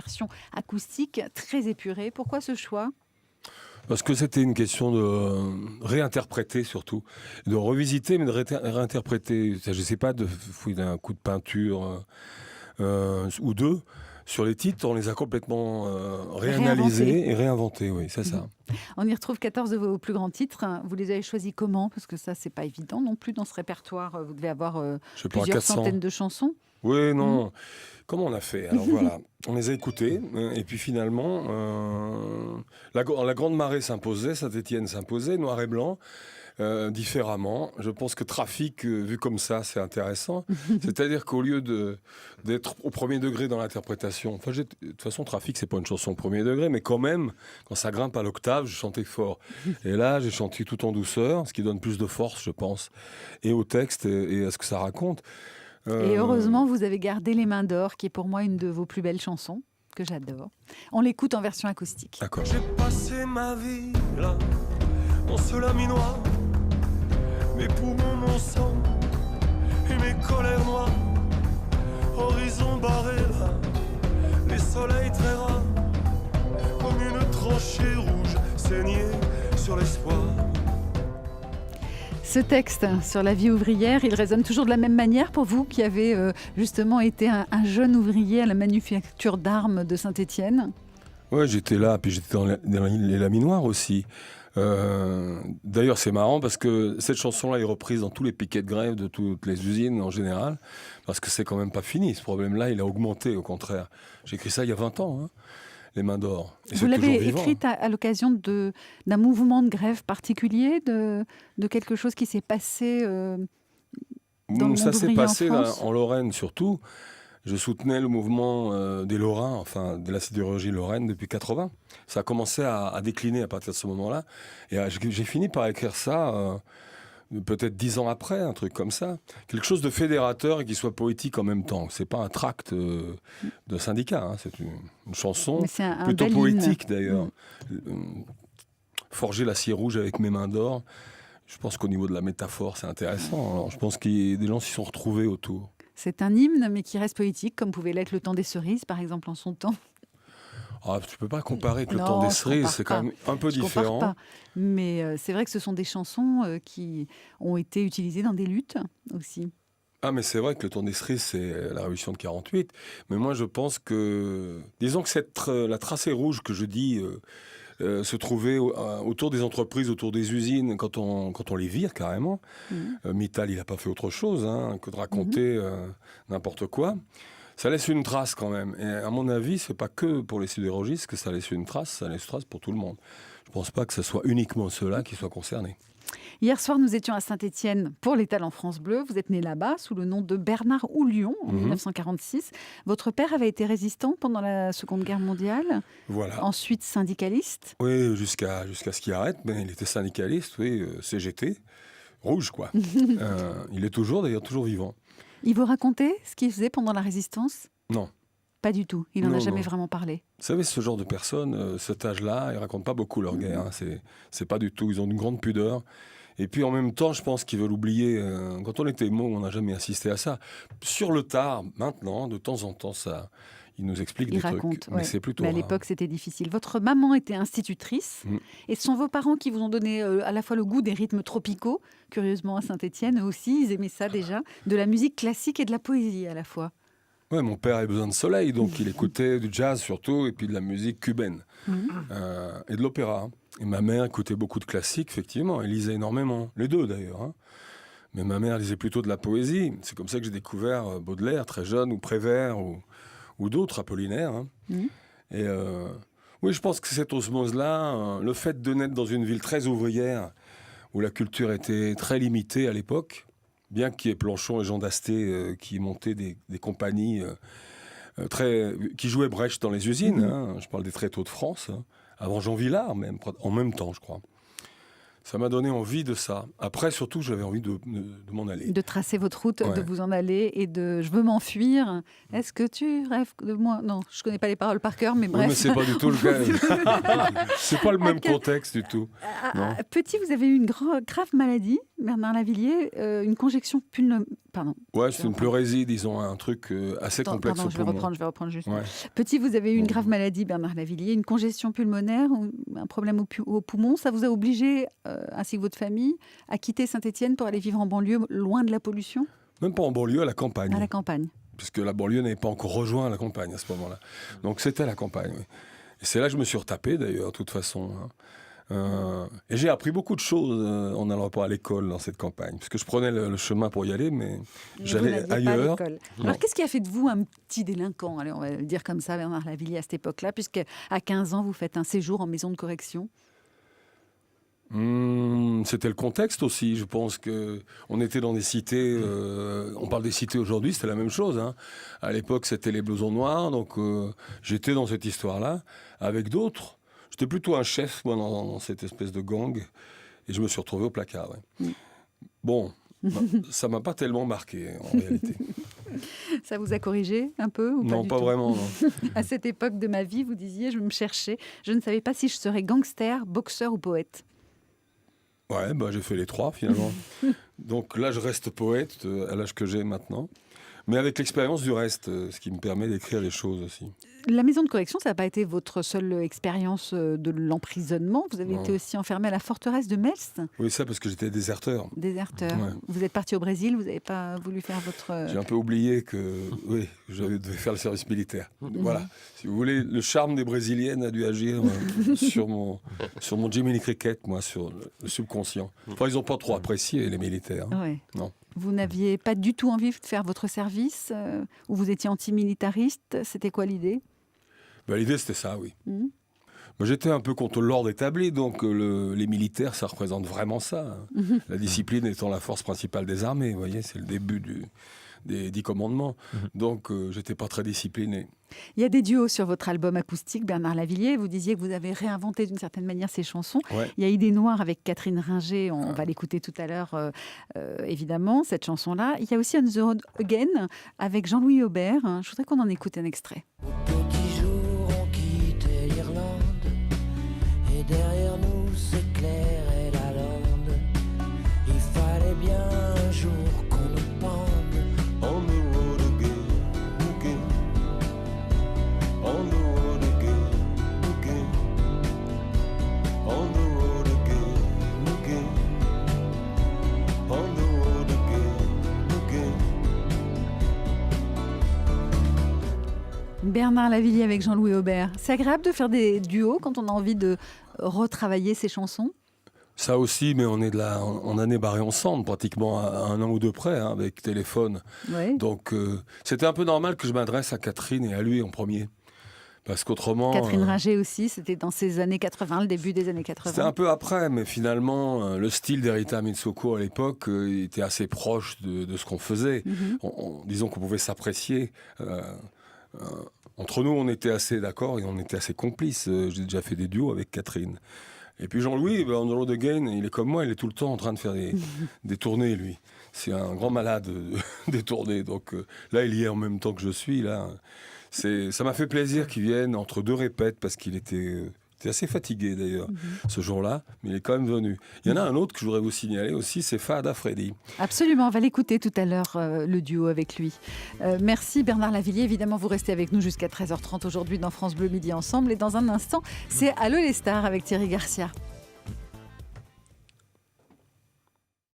version acoustique très épurée. Pourquoi ce choix ? Parce que c'était une question de réinterpréter surtout, de revisiter mais de réinterpréter. Je ne sais pas, de fouiller un coup de peinture ou deux. Sur les titres, on les a complètement réanalysés et réinventés, oui, c'est ça. On y retrouve 14 de vos plus grands titres. Vous les avez choisis comment ? Parce que ça, c'est pas évident non plus dans ce répertoire. Vous devez avoir plusieurs centaines de chansons. Oui, non. Comment on a fait ? Alors voilà, on les a écoutés, et puis finalement, la Grande Marée s'imposait, Saint-Étienne s'imposait, Noir et Blanc, différemment. Je pense que Trafic, vu comme ça, c'est intéressant. C'est-à-dire qu'au lieu d'être au premier degré dans l'interprétation, de toute façon, Trafic, c'est pas une chanson au premier degré, mais quand même, quand ça grimpe à l'octave, je chantais fort. Et là, j'ai chanté tout en douceur, ce qui donne plus de force, je pense, et au texte et à ce que ça raconte. Et heureusement, vous avez gardé Les Mains d'Or, qui est pour moi une de vos plus belles chansons, que j'adore. On l'écoute en version acoustique. D'accord. J'ai passé ma vie là, dans ce laminoir, mes poumons, mon sang et mes colères noires. Horizon barré là, les soleils très rares, comme une tranchée rouge saignée sur l'espoir. Ce texte sur la vie ouvrière, il résonne toujours de la même manière pour vous qui avez justement été un jeune ouvrier à la manufacture d'armes de Saint-Étienne ? Ouais, j'étais là, puis j'étais dans les laminoirs aussi. D'ailleurs, c'est marrant parce que cette chanson-là est reprise dans tous les piquets de grève de toutes les usines en général, parce que c'est quand même pas fini. Ce problème-là, il a augmenté, au contraire. J'ai écrit ça il y a 20 ans, hein, Les Mains d'Or. Et vous l'avez écrite à l'occasion d'un mouvement de grève particulier, de quelque chose qui s'est passé dans le monde ça s'est ouvrier passé en France ? en Lorraine surtout. Je soutenais le mouvement des Lorrains, enfin de la sidérurgie lorraine depuis 80. Ça a commencé à décliner à partir de ce moment-là. Et j'ai fini par écrire ça peut-être 10 ans après, un truc comme ça. Quelque chose de fédérateur et qui soit poétique en même temps. C'est pas un tract de syndicat, hein. C'est une chanson plutôt poétique d'ailleurs. Forger l'acier rouge avec mes mains d'or. Je pense qu'au niveau de la métaphore, c'est intéressant. Alors, je pense que des gens s'y sont retrouvés autour. C'est un hymne, mais qui reste poétique, comme pouvait l'être Le Temps des Cerises, par exemple, en son temps. Ah, tu ne peux pas comparer avec Le Temps des Cerises, c'est quand même un peu différent. Pas. Mais c'est vrai que ce sont des chansons qui ont été utilisées dans des luttes aussi. Ah, mais c'est vrai que Le Temps des Cerises, c'est la Révolution de 48. Mais moi, je pense que... Disons que la tracée rouge que je dis... se trouvait autour des entreprises, autour des usines, quand on les vire carrément. Mittal, il n'a pas fait autre chose que de raconter n'importe quoi. Ça laisse une trace quand même. Et à mon avis, c'est pas que pour les sidérurgistes que ça laisse une trace, ça laisse une trace pour tout le monde. Je pense pas que ce soit uniquement ceux-là qui soient concernés. Hier soir, nous étions à Saint-Étienne pour l'Étal en France Bleu. Vous êtes né là-bas sous le nom de Bernard Houlion en 1946. Votre père avait été résistant pendant la Seconde Guerre mondiale. Voilà. Ensuite syndicaliste. Oui, jusqu'à ce qu'il arrête. Mais il était syndicaliste, oui, CGT. Rouge, quoi. Il est toujours, d'ailleurs, toujours vivant. Il vous racontait ce qu'il faisait pendant la résistance ? Non. Pas du tout. Il n'en a jamais vraiment parlé. Vous savez, ce genre de personnes, cet âge-là, ils ne racontent pas beaucoup leur guerre. C'est pas du tout. Ils ont une grande pudeur. Et puis en même temps, je pense qu'ils veulent oublier. Quand on était môme, on n'a jamais assisté à ça. Sur le tard, maintenant, de temps en temps, ça, ils nous expliquent des trucs. Mais c'est plutôt. Mais à l'époque, c'était difficile. Votre maman était institutrice. Et ce sont vos parents qui vous ont donné à la fois le goût des rythmes tropicaux, curieusement à Saint-Étienne, eux aussi, ils aimaient ça déjà, de la musique classique et de la poésie à la fois. Ouais, mon père avait besoin de soleil, donc il écoutait du jazz surtout, et puis de la musique cubaine, et de l'opéra. Et ma mère écoutait beaucoup de classiques, effectivement, elle lisait énormément, les deux d'ailleurs. Mais ma mère lisait plutôt de la poésie. C'est comme ça que j'ai découvert Baudelaire, très jeune, ou Prévert, ou d'autres, Apollinaire. Et oui, je pense que cette osmose-là, le fait de naître dans une ville très ouvrière, où la culture était très limitée à l'époque, bien qu'il y ait Planchon et Jean Dasté qui montaient des compagnies qui jouaient Brecht dans les usines. Je parle des Tréteaux de France, avant Jean Villard, même, en même temps, je crois. Ça m'a donné envie de ça. Après, surtout, j'avais envie de m'en aller. De tracer votre route, Ouais. de vous en aller et de « je veux m'enfuir ». Est-ce que tu rêves de moi ? Non, je ne connais pas les paroles par cœur, mais Oui, bref. mais c'est pas du tout le cas. C'est pas le même contexte du tout. Non. Petit, vous avez eu une grave maladie, Bernard Lavilliers, une congestion pulmonaire. Pardon. Ouais, c'est une pleurésie, disons, un truc assez complexe Pardon, au je vais poumon. reprendre juste. Ouais. Petit, vous avez eu une grave maladie, Bernard Lavilliers, une congestion pulmonaire, ou un problème au poumon. Ça vous a obligé, ainsi que votre famille, à quitter Saint-Étienne pour aller vivre en banlieue, loin de la pollution, Même pas en banlieue, à la campagne. à la campagne. Puisque la banlieue n'avait pas encore rejoint la campagne à ce moment-là. Donc c'était la campagne, oui. Et c'est là que je me suis retapé, d'ailleurs, de toute façon. Et j'ai appris beaucoup de choses en allant pas à l'école dans cette campagne. Parce que je prenais le chemin pour y aller, mais Mais j'allais vous n'alliez pas à ailleurs. l'école. Non. Alors, qu'est-ce qui a fait de vous un petit délinquant ? Allez, on va le dire comme ça, Bernard Lavilliers, à cette époque-là, puisque à 15 ans, vous faites un séjour en maison de correction. C'était le contexte aussi. Je pense qu'on était dans des cités. On parle des cités aujourd'hui, c'était la même chose. Hein. À l'époque, c'était les blousons noirs. Donc, j'étais dans cette histoire-là avec d'autres. J'étais plutôt un chef, moi, dans cette espèce de gang. Et je me suis retrouvé au placard. Ouais. Bon, ça m'a pas tellement marqué, en réalité. Ça vous a corrigé un peu ou Non, du pas tout vraiment. Non. À cette époque de ma vie, vous disiez, je me cherchais. Je ne savais pas si je serais gangster, boxeur ou poète. Ouais, bah, j'ai fait les trois, finalement. Donc là, je reste poète à l'âge que j'ai maintenant. Mais avec l'expérience du reste, ce qui me permet d'écrire des choses aussi. La maison de correction, ça n'a pas été votre seule expérience de l'emprisonnement. Vous avez Non. été aussi enfermé à la forteresse de Metz, Oui, ça parce que j'étais déserteur. déserteur. Ouais. Vous êtes parti au Brésil, vous n'avez pas voulu faire votre... J'ai un peu oublié que oui, je devais faire le service militaire. Voilà. Si vous voulez, le charme des Brésiliennes a dû agir sur mon Jiminy Cricket, moi, sur le subconscient. Enfin, ils n'ont pas trop apprécié, les militaires. Hein. Ouais. Non. Vous n'aviez pas du tout envie de faire votre service ou vous étiez antimilitariste. C'était quoi l'idée ? Ben, l'idée, c'était ça, oui. Mhm. Ben, j'étais un peu contre l'ordre établi, donc les militaires, ça représente vraiment ça. Hein. La discipline étant la force principale des armées, vous voyez, c'est le début des 10 commandements. Donc, j'étais pas très discipliné. Il y a des duos sur votre album acoustique, Bernard Lavilliers. Vous disiez que vous avez réinventé d'une certaine manière ces chansons. Ouais. Il y a Idée Noire avec Catherine Ringer. On va l'écouter tout à l'heure, évidemment, cette chanson-là. Il y a aussi On the Road Again avec Jean-Louis Aubert. Je voudrais qu'on en écoute un extrait. Petit jour, on quittait l'Irlande et derrière nous s'éclairait la lande. Il fallait bien un jour qu'on nous pende. On the road again, again. On the road again, again. On the road again, again. On the road again, again. Bernard Lavilliers avec Jean-Louis Aubert. C'est agréable de faire des duos quand on a envie de retravailler ses chansons. Ça aussi, mais on est en année barrée ensemble, pratiquement à un an ou deux près, hein, avec téléphone. Ouais. Donc, c'était un peu normal que je m'adresse à Catherine et à lui en premier. Parce qu'autrement... Catherine Ringer aussi, c'était dans ces années 80, le début des années 80. C'était un peu après, mais finalement, le style d'Erita Mitsoko à l'époque était assez proche de ce qu'on faisait. Disons qu'on pouvait s'apprécier. Entre nous, on était assez d'accord et on était assez complices. J'ai déjà fait des duos avec Catherine. Et puis Jean-Louis, on the road again, il est comme moi, il est tout le temps en train de faire des tournées, lui. C'est un grand malade des tournées. Donc là, il y est en même temps que je suis. Là. Ça m'a fait plaisir qu'il vienne entre deux répètes, parce qu'il était assez fatigué d'ailleurs ce jour-là, mais il est quand même venu. Il y en a un autre que je voudrais vous signaler aussi, c'est Fahad Freddy. Absolument, on va l'écouter tout à l'heure, le duo avec lui. Merci Bernard Lavilliers. Évidemment, vous restez avec nous jusqu'à 13h30 aujourd'hui dans France Bleu Midi Ensemble. Et dans un instant, c'est Allô les stars avec Thierry Garcia.